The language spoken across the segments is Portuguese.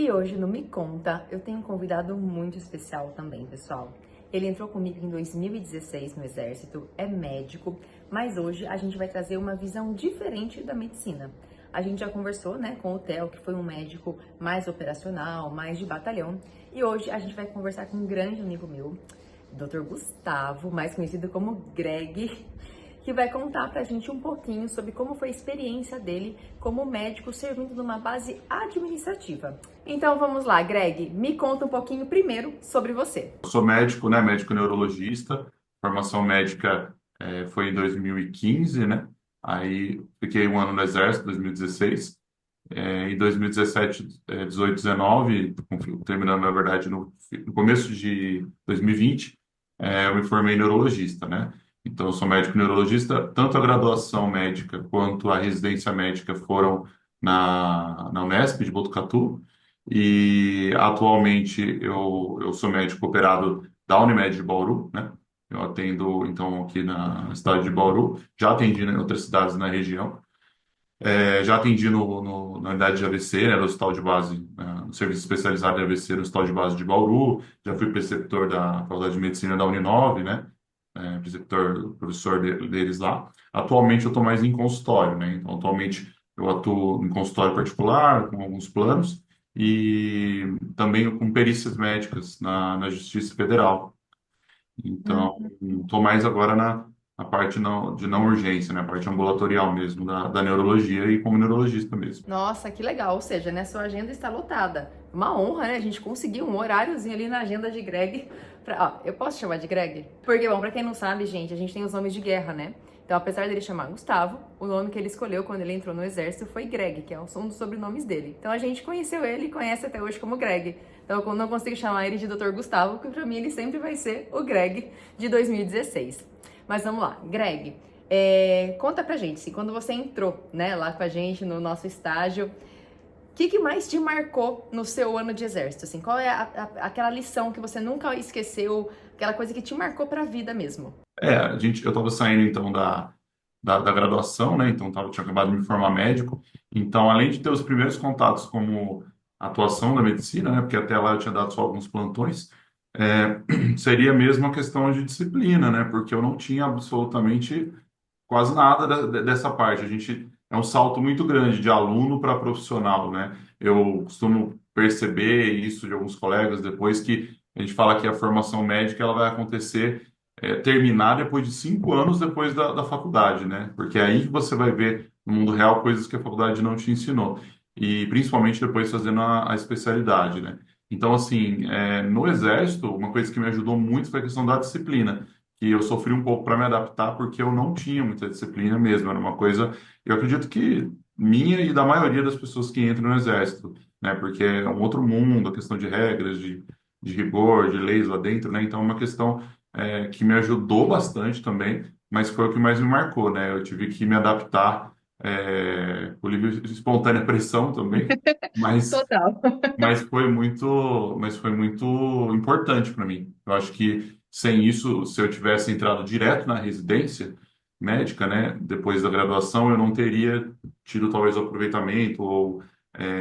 E hoje no Me Conta eu tenho um convidado muito especial também, pessoal. Ele entrou comigo em 2016 no Exército, é médico, mas hoje a gente vai trazer uma visão diferente da medicina. A gente já conversou, né, com o Theo, que foi um médico mais operacional, mais de batalhão, e hoje a gente vai conversar com um grande amigo meu, Dr. Gustavo, mais conhecido como Greg, que vai contar pra gente um pouquinho sobre como foi a experiência dele como médico servindo numa base administrativa. Então vamos lá, Greg, me conta um pouquinho primeiro sobre você. Eu sou médico, né? Médico neurologista. Formação médica foi em 2015, né? Aí fiquei um ano no Exército, 2016. Em 2017, 18, 19, terminando, na verdade, no começo de 2020, eu me formei em neurologista, né? Então, eu sou médico neurologista. Tanto a graduação médica quanto a residência médica foram na Unesp de Botucatu. E atualmente eu sou médico operado da Unimed de Bauru, né? Eu atendo, então, aqui na cidade de Bauru. Já atendi em outras cidades na região. Já atendi na unidade de AVC, né, do Hospital de Base, no serviço especializado de AVC no Hospital de Base de Bauru. Já fui preceptor da Faculdade de Medicina da Uninove, né? Preceptor, professor deles lá. Atualmente eu estou mais em consultório, né? Então, atualmente eu atuo em consultório particular, com alguns planos, e também com perícias médicas na Justiça Federal. Então, estou mais agora na parte de não urgência, né? A parte ambulatorial mesmo, da neurologia e como neurologista mesmo. Nossa, que legal, ou seja, né, sua agenda está lotada. Uma honra, né, a gente conseguir um horáriozinho ali na agenda de Greg. Eu posso chamar de Greg? Porque, bom, pra quem não sabe, gente, a gente tem os nomes de guerra, né? Então, apesar dele chamar Gustavo, o nome que ele escolheu quando ele entrou no exército foi Greg, que é um dos sobrenomes dele. Então, a gente conheceu ele e conhece até hoje como Greg. Então, eu não consigo chamar ele de Dr. Gustavo, porque pra mim ele sempre vai ser o Greg de 2016. Mas vamos lá, Greg, conta pra gente, assim, quando você entrou, né, lá com a gente no nosso estágio, o que mais te marcou no seu ano de exército? Assim, qual é aquela lição que você nunca esqueceu, aquela coisa que te marcou pra vida mesmo? Eu estava saindo então da graduação, né? Então tinha acabado de me formar médico. Então, além de ter os primeiros contatos como atuação da medicina, né? Porque até lá eu tinha dado só alguns plantões, seria mesmo a questão de disciplina, né? Porque eu não tinha absolutamente quase nada dessa parte. A gente é um salto muito grande de aluno para profissional, né? Eu costumo perceber isso de alguns colegas depois que a gente fala que a formação médica ela vai acontecer terminar depois de 5 anos depois da faculdade, né? Porque é aí que você vai ver no mundo real coisas que a faculdade não te ensinou. E principalmente depois fazendo a especialidade, né? Então, assim, no Exército, uma coisa que me ajudou muito foi a questão da disciplina, que eu sofri um pouco para me adaptar porque eu não tinha muita disciplina mesmo. Era uma coisa, eu acredito que minha e da maioria das pessoas que entram no Exército, né? Porque é um outro mundo, a questão de regras, de rigor, de leis lá dentro, né? Então, é uma questão que me ajudou bastante também, mas foi o que mais me marcou, né? Eu tive que me adaptar por livre e espontânea pressão também, mas, Total. mas foi muito importante para mim. Eu acho que sem isso, se eu tivesse entrado direto na residência médica, né, depois da graduação, eu não teria tido talvez o aproveitamento ou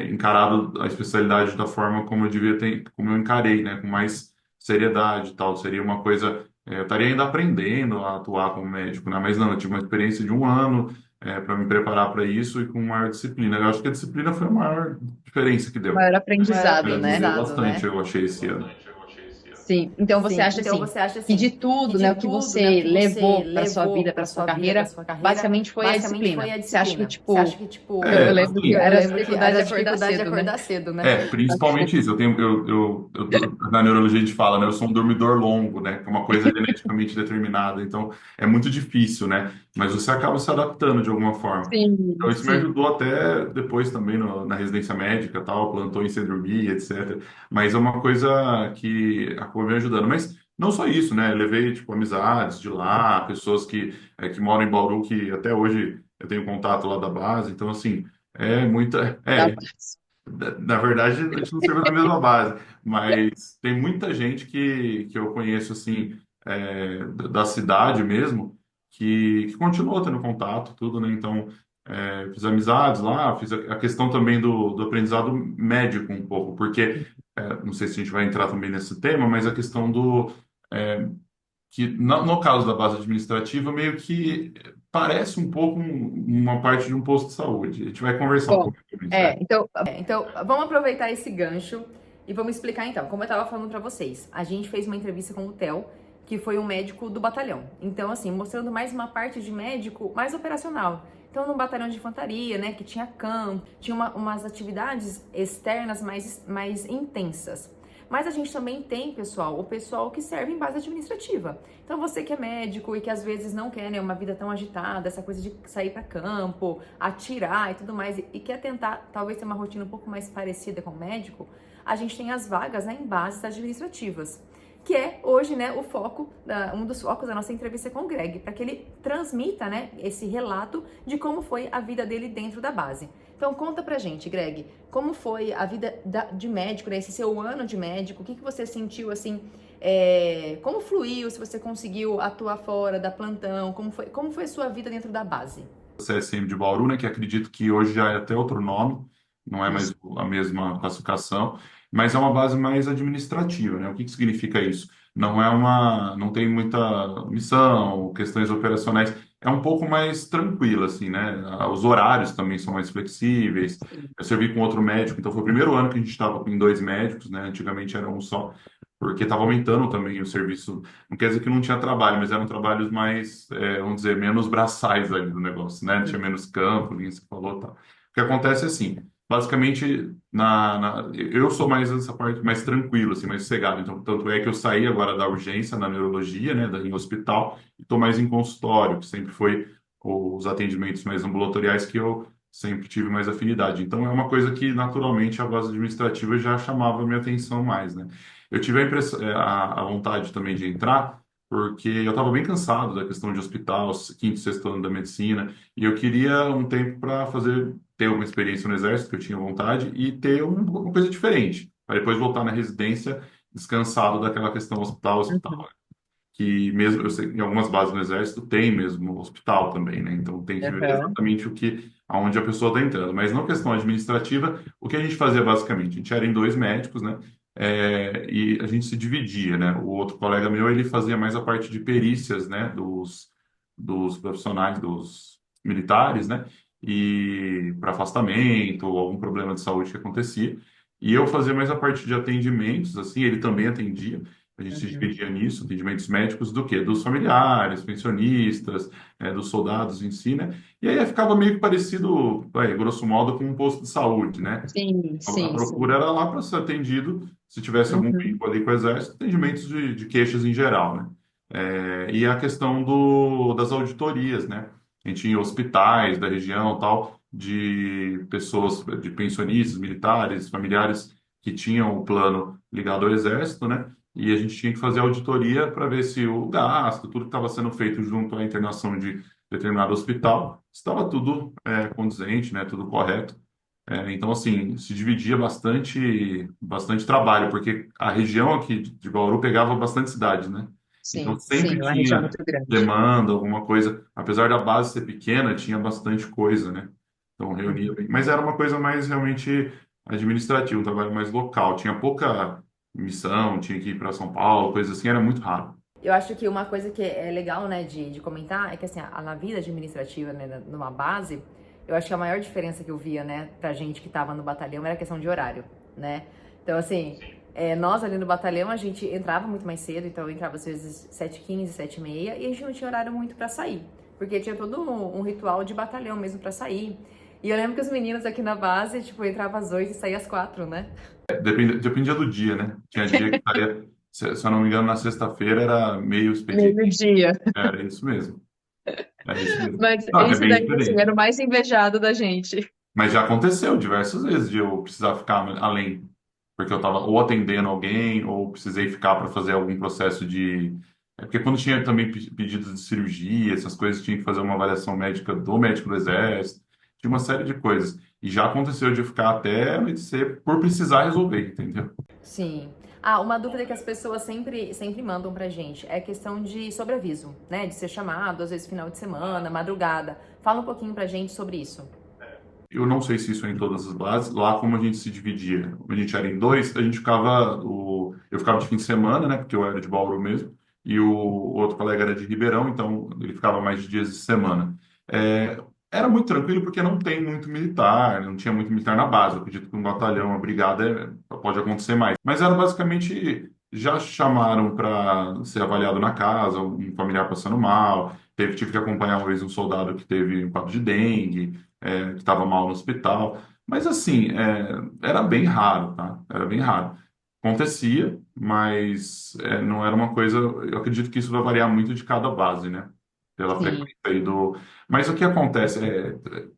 encarado a especialidade da forma como eu devia ter, como eu encarei, né, com mais seriedade e tal. Seria uma coisa, eu estaria ainda aprendendo a atuar como médico, né, mas não, eu tive uma experiência de um ano para me preparar para isso e com maior disciplina. Eu acho que a disciplina foi a maior diferença que deu. Maior Acho que aprendizado, né? ajudou Aprendizado, bastante, né? eu achei esse ano. Sim, então você Sim, acha então assim você acha que de assim que tudo, né, de o que tudo, né, o você que você levou para sua levou vida, para para sua sua vida, para carreira, sua carreira, basicamente foi a basicamente foi disciplina. a Você acha que disciplina. Você acha tipo, que tipo, eu lembro que Assim, eu era a lembro que dificuldade era de a acordar dificuldade de cedo, né? acordar cedo, né? principalmente isso. Na neurologia a gente fala, né? Eu sou um dormidor longo, né? Que é uma coisa geneticamente determinada. Então, é muito difícil, né? Mas você acaba se adaptando de alguma forma. Sim, Então, isso me sim. ajudou até depois também na residência médica, tal, plantões sem dormir, etc. Mas é uma coisa que acabou me ajudando. Mas não só isso, né? Eu levei, tipo, amizades de lá, pessoas que moram em Bauru, que até hoje eu tenho contato lá da base. Então, assim, é muita. Na verdade, a gente não serve na mesma base, mas tem muita gente que eu conheço, assim, da cidade mesmo, que continua tendo contato, tudo, né? Então, fiz amizades lá, fiz a questão também do aprendizado médico um pouco, porque, não sei se a gente vai entrar também nesse tema, mas a questão é, que no caso da base administrativa, meio que parece um pouco uma parte de um posto de saúde. A gente vai conversar um Bom, pouco sobre isso. É. Então, vamos aproveitar esse gancho e vamos explicar então. Como eu estava falando para vocês, a gente fez uma entrevista com o Theo, que foi um médico do batalhão. Então, assim, mostrando mais uma parte de médico mais operacional. Então, no batalhão de infantaria, né, que tinha campo, tinha umas atividades externas mais intensas. Mas a gente também tem, pessoal, o pessoal que serve em base administrativa. Então, você que é médico e que às vezes não quer, né, uma vida tão agitada, essa coisa de sair para campo, atirar e tudo mais, e quer tentar, talvez, ter uma rotina um pouco mais parecida com o médico, a gente tem as vagas, né, em bases administrativas, que é hoje, né, o foco, um dos focos da nossa entrevista com o Greg, para que ele transmita, né, esse relato de como foi a vida dele dentro da base. Então conta pra gente, Greg, como foi a vida de médico, né, esse seu ano de médico, o que você sentiu, assim, como fluiu, se você conseguiu atuar fora da plantão, como foi a sua vida dentro da base? CSM de Bauru, né, que acredito que hoje já é até outro nome, não é Isso. mais a mesma classificação, mas é uma base mais administrativa, né? O que que significa isso? Não tem muita missão, questões operacionais, é um pouco mais tranquilo, assim, né? Os horários também são mais flexíveis. Eu servi com outro médico, então foi o primeiro ano que a gente estava com dois médicos, né? Antigamente era um só, porque estava aumentando também o serviço. Não quer dizer que não tinha trabalho, mas eram trabalhos mais, vamos dizer, menos braçais ali do negócio, né? Tinha menos campo, nem se falou, tal. O que acontece é assim, basicamente, eu sou mais essa parte mais tranquilo, assim, mais sossegado. Então, tanto é que eu saí agora da urgência na neurologia, né, em hospital, e estou mais em consultório, que sempre foi os atendimentos mais ambulatoriais que eu sempre tive mais afinidade. Então, é uma coisa que, naturalmente, a base administrativa já chamava a minha atenção mais, né? Eu tive a vontade também de entrar, porque eu estava bem cansado da questão de hospital, quinto, sexto ano da medicina, e eu queria um tempo para ter uma experiência no exército, que eu tinha vontade, e ter uma coisa diferente, para depois voltar na residência descansado daquela questão hospital, que mesmo, eu sei, em algumas bases no exército tem mesmo hospital também, né? Então tem que ver Uhum. exatamente aonde a pessoa está entrando. Mas na questão administrativa, o que a gente fazia basicamente? A gente era em dois médicos, né? E a gente se dividia, né? O outro colega meu, ele fazia mais a parte de perícias, né? Dos profissionais, dos militares, né? E para afastamento, ou algum problema de saúde que acontecia. E eu fazia mais a parte de atendimentos, assim, ele também atendia. A gente se Uhum. dividia nisso, atendimentos médicos do quê? Dos familiares, pensionistas, dos soldados em si, né? E aí ficava meio que parecido, grosso modo, com um posto de saúde, né? Sim, A sim, sim. procura era lá para ser atendido, se tivesse algum Uhum. vínculo ali com o Exército, atendimentos de queixas em geral, né? E a questão das auditorias, né? A gente ia em hospitais da região, tal, de pessoas, de pensionistas, militares, familiares que tinham o plano ligado ao Exército, né? E a gente tinha que fazer auditoria para ver se o gasto, tudo que estava sendo feito junto à internação de determinado hospital, estava tudo condizente, né? Tudo correto. Então, assim, se dividia bastante trabalho, porque a região aqui de Bauru pegava bastante cidade, né? Então, Sim, sempre sim, uma região tinha muito grande. demanda, alguma coisa. Apesar da base ser pequena, tinha bastante coisa, né? Então, reunia Uhum. bem. Mas era uma coisa mais realmente administrativa, um trabalho mais local. Tinha pouca missão, tinha que ir para São Paulo, coisa assim, era muito raro. Eu acho que uma coisa que é legal, né, de comentar é que, assim, na vida administrativa, né, numa base, eu acho que a maior diferença que eu via, né, pra gente que tava no batalhão era a questão de horário, né? Então, assim, nós ali no batalhão, a gente entrava muito mais cedo, então eu entrava às vezes 7h15, 7h30, e a gente não tinha horário muito pra sair, porque tinha todo um ritual de batalhão mesmo pra sair. E eu lembro que os meninos aqui na base, tipo, entravam às 8 e saía às 4, né? Dependia do dia, né? Tinha dia que saía, se eu não me engano, na sexta-feira era meio expediente. Meio-dia. Era isso mesmo. É isso mesmo. Mas Não, é esse bem daí, assim, era diferente. o mais invejado da gente. Mas já aconteceu diversas vezes de eu precisar ficar além, porque eu estava ou atendendo alguém, ou precisei ficar para fazer algum processo de. Porque quando tinha também pedidos de cirurgia, essas coisas, tinha que fazer uma avaliação médica do médico do exército, tinha uma série de coisas. E já aconteceu de eu ficar até anoitecer por precisar resolver, entendeu? Sim. Ah, uma dúvida que as pessoas sempre mandam pra gente é a questão de sobreaviso, né? De ser chamado, às vezes final de semana, madrugada. Fala um pouquinho pra gente sobre isso. Eu não sei se isso é em todas as bases. Lá, como a gente se dividia, a gente era em dois, a gente ficava. Eu ficava de fim de semana, né? Porque eu era de Bauru mesmo, e o outro colega era de Ribeirão, então ele ficava mais de dias de semana. É, era muito tranquilo porque não tem muito militar, não tinha muito militar na base. Eu acredito que um batalhão, uma brigada, pode acontecer mais. Mas era basicamente. Já chamaram para ser avaliado na casa, um familiar passando mal. Tive que acompanhar uma vez um soldado que teve um quadro de dengue, que estava mal no hospital. Mas assim, era bem raro, tá? Era bem raro. Acontecia, mas não era uma coisa. Eu acredito que isso vai variar muito de cada base, né? Pela Sim, frequência aí do. Mas o que acontece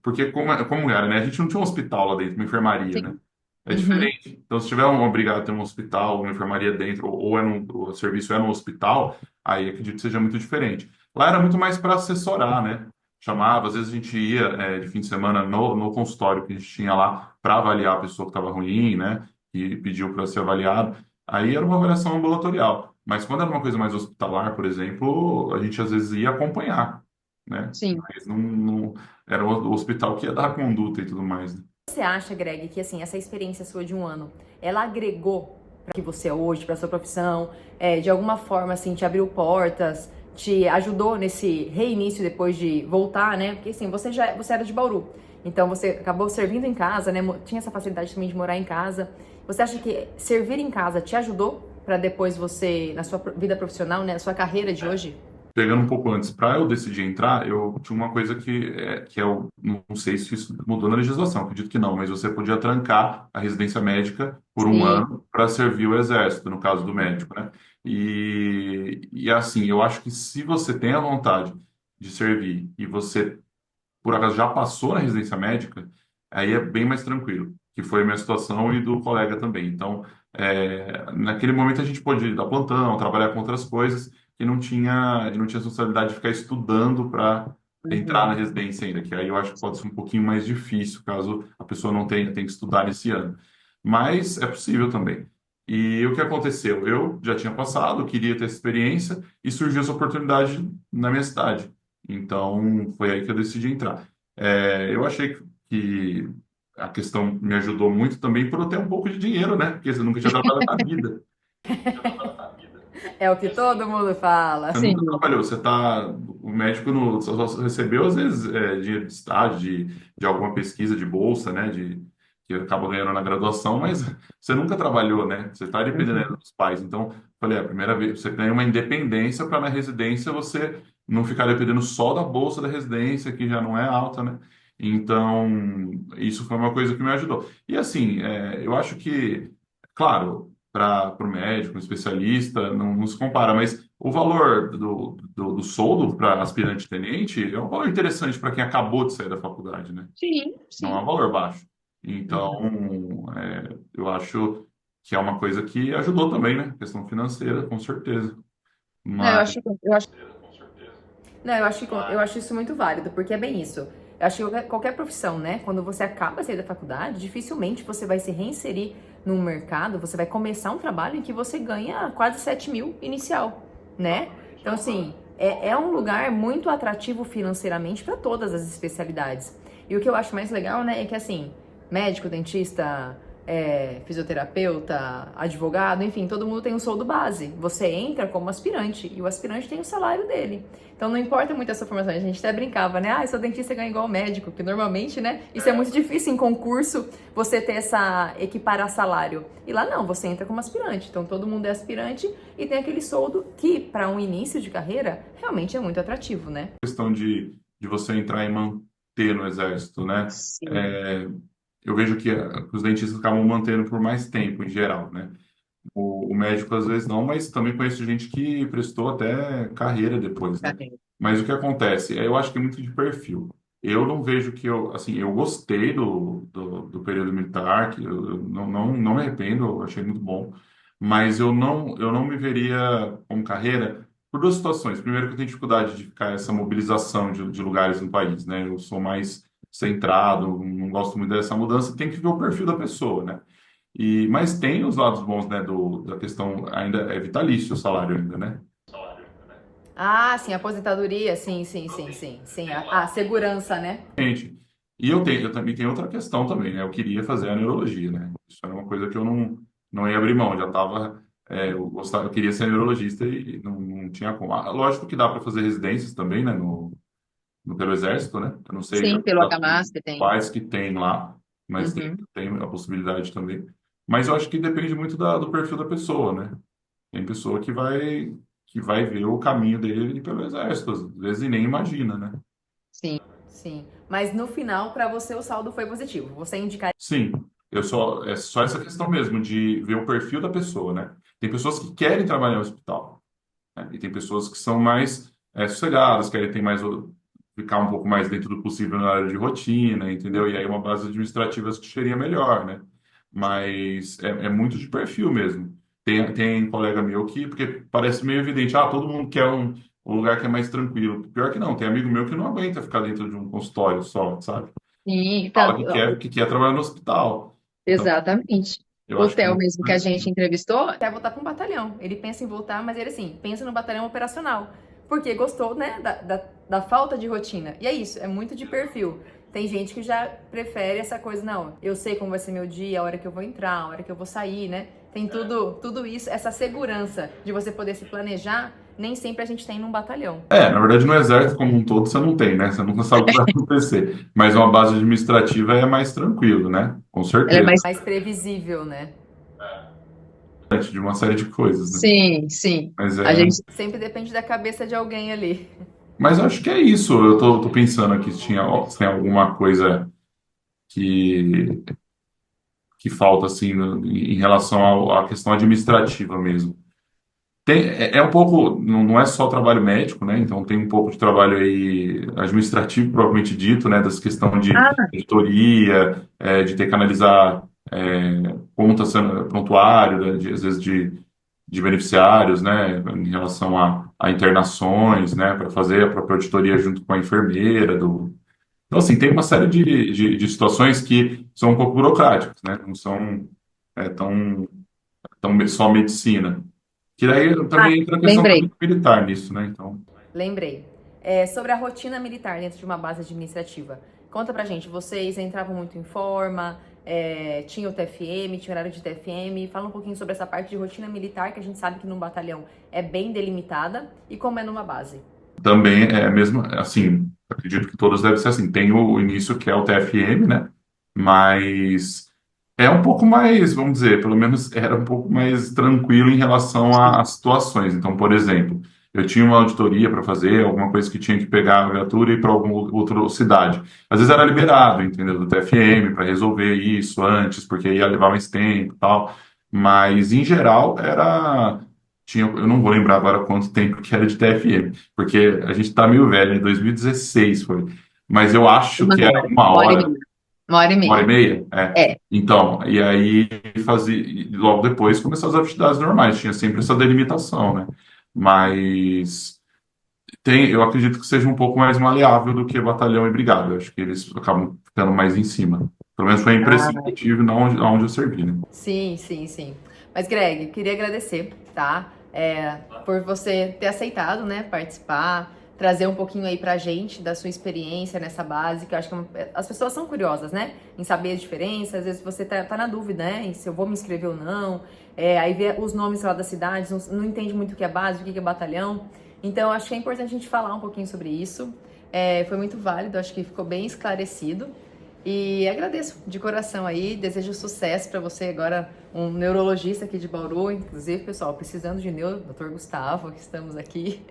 porque como era, né? A gente não tinha um hospital lá dentro, uma enfermaria, né? Sim. É Uhum. diferente. Então, se tiver uma brigada, tem um hospital, uma enfermaria dentro, ou o serviço é no hospital, aí acredito que seja muito diferente. Lá era muito mais para assessorar, né? Chamava, às vezes a gente ia de fim de semana no consultório que a gente tinha lá para avaliar a pessoa que estava ruim, né? E pediu para ser avaliado. Aí era uma avaliação ambulatorial. Mas quando era uma coisa mais hospitalar, por exemplo, a gente às vezes ia acompanhar, né? Sim. Mas não era o hospital que ia dar a conduta e tudo mais, né? você acha, Greg, que assim, essa experiência sua de um ano, ela agregou para que você é hoje, para sua profissão, de alguma forma assim, te abriu portas, te ajudou nesse reinício depois de voltar, né? Porque assim, você era de Bauru, então você acabou servindo em casa, né? Tinha essa facilidade também de morar em casa. Você acha que servir em casa te ajudou para depois você, na sua vida profissional, né, na sua carreira de hoje? Pegando um pouco antes, para eu decidir entrar, eu tinha uma coisa que eu não sei se isso mudou na legislação, acredito que não, mas você podia trancar a residência médica por um Sim. ano para servir o exército, no caso do médico, né? E assim, eu acho que se você tem a vontade de servir e você por acaso já passou na residência médica, aí é bem mais tranquilo, que foi a minha situação e do colega também. Então, naquele momento a gente pôde dar plantão, trabalhar com outras coisas e não tinha responsabilidade de ficar estudando para entrar na Uhum. residência ainda, que aí eu acho que pode ser um pouquinho mais difícil caso a pessoa não tenha que estudar nesse ano. Mas é possível também. E o que aconteceu? Eu já tinha passado, queria ter essa experiência e surgiu essa oportunidade na minha cidade. Então, foi aí que eu decidi entrar. Eu achei que a questão me ajudou muito também por eu ter um pouco de dinheiro, né? Porque você nunca tinha trabalhado na vida. É o que todo mundo fala. Você Sim. nunca trabalhou, o médico só recebeu, às vezes, dinheiro de estágio, de alguma pesquisa de bolsa, né? Que acaba ganhando na graduação, mas você nunca trabalhou, né? Você está dependendo dos pais. Então, falei, a primeira vez, você ganha uma independência para na residência você não ficar dependendo só da bolsa da residência, que já não é alta, né? Então, isso foi uma coisa que me ajudou. E assim, eu acho que, claro, para o médico, um especialista, não se compara, mas o valor do soldo para aspirante-tenente é um valor interessante para quem acabou de sair da faculdade, né? Sim, Não é um sim. valor baixo. Então, Uhum. eu acho que é uma coisa que ajudou também, né? Questão financeira, com certeza. É, Mas eu acho Não, eu acho isso muito válido, porque é bem isso. Eu acho que qualquer profissão, né? Quando você acaba de sair da faculdade, dificilmente você vai se reinserir no mercado, você vai começar um trabalho em que você ganha quase 7 mil inicial, né? Então, assim, é um lugar muito atrativo financeiramente para todas as especialidades. E o que eu acho mais legal, né, é que, assim, médico, dentista, fisioterapeuta, advogado, enfim, todo mundo tem um soldo base. Você entra como aspirante e o aspirante tem o salário dele. Então não importa muito essa formação. A gente até brincava, né? Ah, sou dentista ganha igual médico, porque normalmente, né? Isso é muito difícil em concurso você ter essa equiparar salário. E lá não, você entra como aspirante. Então todo mundo é aspirante e tem aquele soldo que, para um início de carreira, realmente é muito atrativo, né? questão de você entrar e manter no exército, né? sim. É, eu vejo que os dentistas acabam mantendo por mais tempo, em geral, né? O médico às vezes não, mas também conheço gente que prestou até carreira depois, né? Mas o que acontece? Eu acho que é muito de perfil. Eu não vejo que assim, eu gostei do período militar, que eu não me arrependo, eu achei muito bom, mas eu não me veria como carreira por duas situações. Primeiro, que eu tenho dificuldade de ficar essa mobilização de lugares no país, né? Eu sou mais centrado, não gosto muito dessa mudança, tem que ver o perfil da pessoa, né? Mas tem os lados bons, né, da questão, ainda é vitalício o salário ainda, né? Ah, sim, aposentadoria, sim, sim, sim, sim, sim, a segurança, né? Gente, e eu também tenho outra questão também, né? Eu queria fazer a neurologia, né? Isso era uma coisa que eu não ia abrir mão, já estava, eu queria ser neurologista e não tinha como. Ah, lógico que dá para fazer residências também, né, pelo Exército, né? Eu não sei Sim, pelo HMASP tem. quais que tem lá, mas tem, Uhum. tem a possibilidade também. Mas eu acho que depende muito do perfil da pessoa, né? Tem pessoa que vai ver o caminho dele pelo Exército, às vezes e nem imagina, né? Sim. Sim. Mas no final, para você, o saldo foi positivo. Você indicaria. Sim, é só essa questão mesmo de ver o perfil da pessoa, né? Tem pessoas que querem trabalhar no hospital, né? E tem pessoas que são mais sossegadas, querem ter mais, ficar um pouco mais dentro do possível na área de rotina, entendeu? E aí uma base administrativa acho que seria melhor, né? Mas é muito de perfil mesmo. Tem colega meu porque parece meio evidente, todo mundo quer um lugar que é mais tranquilo. Pior que não, tem amigo meu que não aguenta ficar dentro de um consultório só, sabe? Sim, Fala tanto, que quer trabalhar no hospital. Então, exatamente. eu O acho que é Theo muito mesmo que por a isso. gente entrevistou, Quer voltar para um batalhão. Ele pensa em voltar, mas ele assim, pensa no batalhão operacional. Porque gostou, né, da falta de rotina. E é isso, é muito de perfil. Tem gente que já prefere essa coisa, não, eu sei como vai ser meu dia, a hora que eu vou entrar, a hora que eu vou sair, né? Tem tudo isso, essa segurança de você poder se planejar, nem sempre a gente tem num batalhão. Na verdade, no exército como um todo, você não tem, né? Você nunca sabe o que vai acontecer. Mas uma base administrativa é mais tranquilo, né? Com ela é certeza. mais. Mais previsível, né? De uma série de coisas, né? Sim, sim. Mas A é. gente. Sempre depende da cabeça de alguém ali. Mas eu acho que é isso. Eu tô pensando aqui se tem alguma coisa que, que falta, assim, em relação à questão administrativa mesmo. É um pouco, não é só trabalho médico, né? Então tem um pouco de trabalho aí administrativo, propriamente dito, né? Dessa questão de Ah, editoria, de ter que analisar como está sendo prontuário, né? Às vezes de beneficiários, né? Em relação a internações, né? Para fazer a própria auditoria junto com a enfermeira. Então, assim, tem uma série de situações que são um pouco burocráticas, né? Não são tão só medicina. Que daí ah, também entra a questão lembrei. militar nisso, né? Então, Lembrei. Sobre a rotina militar dentro de uma base administrativa. Conta pra gente, vocês entravam muito em forma, tinha o TFM, tinha horário de TFM. Fala um pouquinho sobre essa parte de rotina militar, que a gente sabe que num batalhão é bem delimitada, e como é numa base. também é mesmo, assim, acredito que todos devem ser assim. Tem o início que é o TFM, né? Mas é um pouco mais, vamos dizer, pelo menos era um pouco mais tranquilo em relação às situações. Então, por exemplo, eu tinha uma auditoria para fazer, alguma coisa que tinha que pegar a viatura e ir para alguma outra cidade. Às vezes era liberado, entendeu? Do TFM para resolver isso antes, porque ia levar mais tempo e tal. Mas, em geral, eu não vou lembrar agora quanto tempo que era de TFM, porque a gente está meio velho, em 2016 foi. Mas eu acho Uma que era hora. uma Uma hora e hora. meia. Uma hora e Uma hora e meia. meia? É. É. Então, e aí fazia, e logo depois começou as atividades normais, tinha sempre essa delimitação, né? Mas eu acredito que seja um pouco mais maleável do que batalhão e brigada. Eu acho que eles acabam ficando mais em cima. Pelo menos foi a impressão que eu tive onde eu servi, né? Sim, sim, sim. Mas, Greg, queria agradecer, tá? Por você ter aceitado, né, participar, trazer um pouquinho aí pra gente da sua experiência nessa base, que eu acho que as pessoas são curiosas, né? Em saber as diferenças, às vezes você tá na dúvida, né? Em se eu vou me inscrever ou não. Aí vê os nomes lá das cidades, não entende muito o que é base, o que é batalhão. Então, eu acho que é importante a gente falar um pouquinho sobre isso. Foi muito válido, acho que ficou bem esclarecido. E agradeço de coração aí, desejo sucesso para você agora, um neurologista aqui de Bauru, inclusive, pessoal, precisando de Dr. Gustavo, que estamos aqui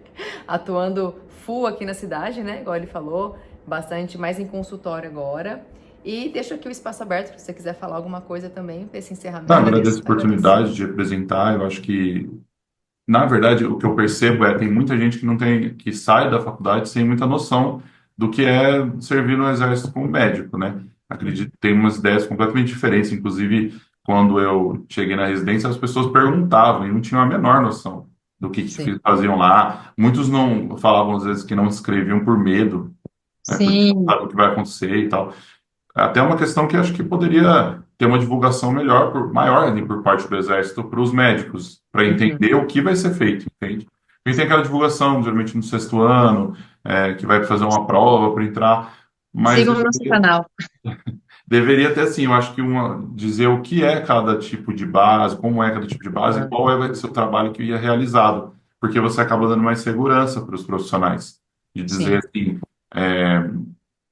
atuando full aqui na cidade, né? Igual ele falou, bastante mais em consultório agora. E deixo aqui o espaço aberto, se você quiser falar alguma coisa também, para esse Tá, encerramento. agradeço a Agradeço. oportunidade de apresentar. Eu acho que, na verdade, o que eu percebo tem muita gente que não tem, que sai da faculdade sem muita noção do que é servir no exército como médico, né? Acredito que tem umas ideias completamente diferentes. Inclusive, quando eu cheguei na residência, as pessoas perguntavam e não tinham a menor noção do Sim. que faziam lá. Muitos não falavam às vezes que não escreviam por medo, né? Porque não Sim. sabe o que vai acontecer e tal. Até uma questão que acho que poderia ter uma divulgação melhor, maior ali por parte do Exército para os médicos, para Uhum. entender o que vai ser feito, entende? Porque tem aquela divulgação, geralmente no sexto ano, que vai fazer uma prova para entrar, mas Sigam o nosso canal. deveria ter, assim, eu acho que dizer o que é cada tipo de base, como é cada tipo de base, e Ah, qual vai ser o trabalho que ia realizado, porque você acaba dando mais segurança para os profissionais, de dizer sim, assim, é,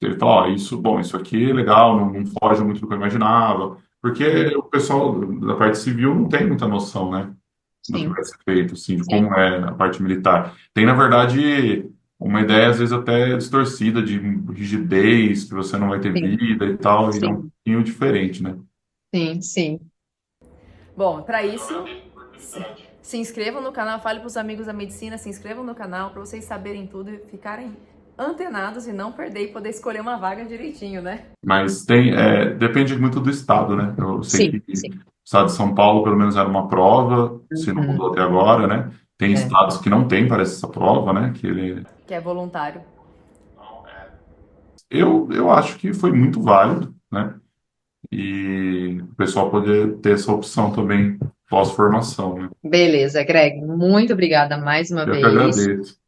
ele fala, ó, isso, bom, isso aqui é legal, não foge muito do que eu imaginava, sim, porque o pessoal da parte civil não tem muita noção, né, do que sim, vai ser feito, assim, de sim, como é a parte militar. Tem, na verdade, uma ideia, às vezes, até distorcida de rigidez, que você não vai ter sim, vida e tal, e é um sim, pouquinho diferente, né? sim, sim. Bom, para isso, se inscrevam no canal, fale para os amigos da medicina, se inscrevam no canal para vocês saberem tudo e ficarem antenados e não perder e poder escolher uma vaga direitinho, né? Mas depende muito do estado, né? Eu sei que Sim, o sim. estado de São Paulo, pelo menos, era uma prova, se não Uhum. mudou até agora, né? Tem É. estados que não tem, parece, essa prova, né? Que é voluntário. Eu acho que foi muito válido, né? E o pessoal poder ter essa opção também pós-formação, né? Beleza, Greg, muito obrigada mais uma Eu que vez. agradeço.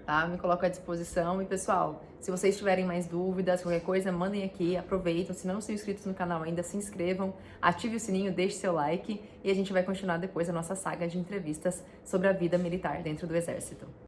Tá? Me coloco à disposição. E pessoal, se vocês tiverem mais dúvidas, qualquer coisa, mandem aqui, aproveitem. Se não são inscritos no canal ainda, se inscrevam, ative o sininho, deixe seu like e a gente vai continuar depois a nossa saga de entrevistas sobre a vida militar dentro do Exército.